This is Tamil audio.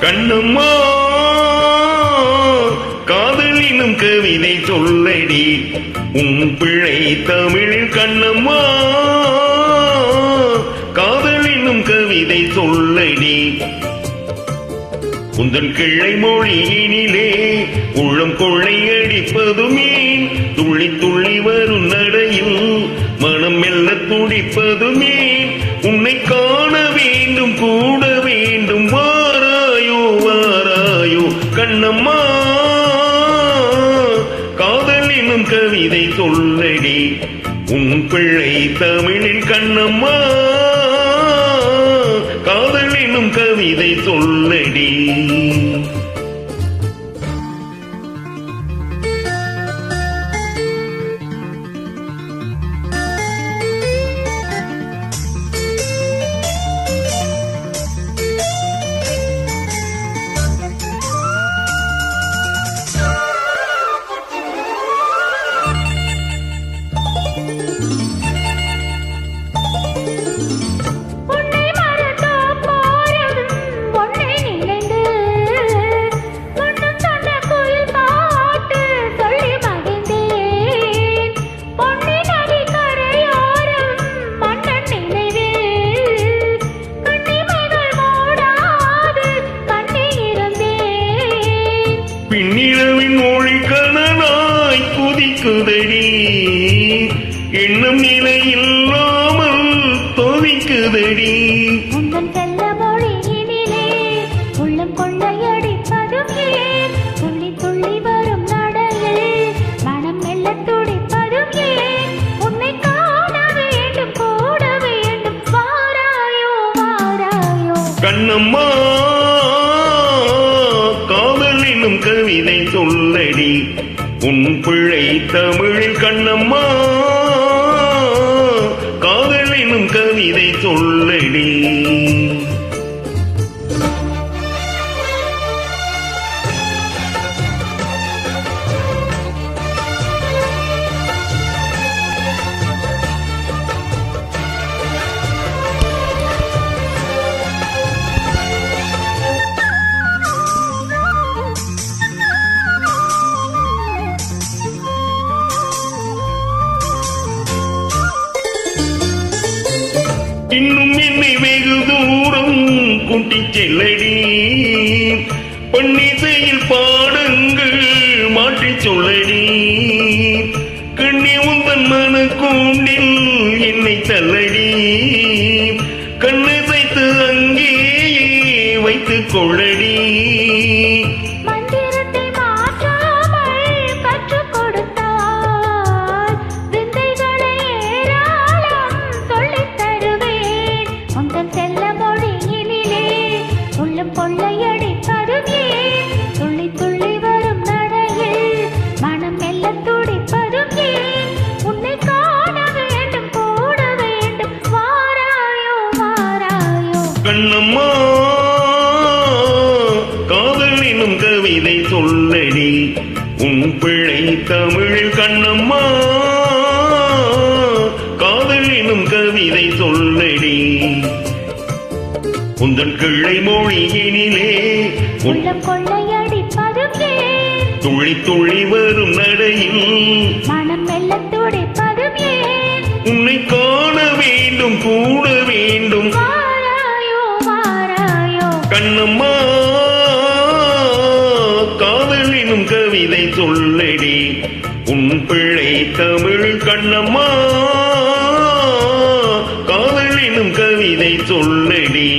கண்ணம்மா காதலினும் கவிதை சொல்லடி உன் பிழை தமிழில் கண்ணம்மா காதலினும் கவிதை சொல்லடி உந்தன் கிள்ளை மொழியினிலே உள்ளம் கொள்ளையடிப்பதுமே துள்ளி துள்ளி வரும் நடையில் மனம் மெல்ல துடிப்பதுமே உன்னை காண வேண்டும் கூட வேண்டும் வாராயோ வாராயோ கண்ணம்மா காதலினும் கவிதை சொல்லடி உன் பிள்ளை தமிழில் கண்ணம்மா காதலினும் கவிதை சொல்லடி பின்னிரவின் மொழி கணனாய் குதிக்குதடி எண்ணம் நிலையில்லாமல் தொவிக்குதடி உந்தன் செல்ல மொழியினிலே உள்ளம் கொள்ளையடிப்பதும் ஏன் துள்ளி துள்ளி வரும் நடையில் மனம் மெல்ல துடிப்பதும் ஏன் உன்னை காண வேண்டும் கூட வேண்டும் வாராயோ வாராயோ கண்ணம்மா கவிதை சொல்லடி உன் பிழை தமிழில் கண்ணம்மா காதலினும் கவிதை சொல்லடி இன்னும் என்னை வெகு தூரம் கூட்டிச் செல்லடி பன்னிசையில் பாடங்கள் மாற்றிச் சொல்லடி கண்ணி உந்தன் மன கூண்டில் என்னை தள்ளடி கண்ணை வைத்து அங்கேயே வைத்துக் கொள்ளடி கொள்ளையடிப்பதும் ஏன் துள்ளி துள்ளி வரும் நடையில் மனம் மெல்ல துடிப்பதும் ஏன் உன்னை காண வேண்டும் கூட வேண்டும் வாராயோ வாராயோ கண்ணம்மா காதலினும் கவிதை சொல்லடி உன் பிழை தமிழில் கண்ணம்மா காதலினும் கவிதை சொல்லடி உந்தன் கிள்ளை மொழியினிலே உள்ளம் கொள்ளையடிப்பதும் ஏன் துள்ளி துள்ளி வரும் நடையில் மனம் மெல்ல துடிப்பதும் ஏன் உன்னை காண வேண்டும் கூட வேண்டும் வாராயோ வாராயோ கண்ணம்மா காதலினும் கவிதை சொல்லடி உன் பிழை தமிழ் கண்ணம்மா காதலினும் கவிதை சொல்லடி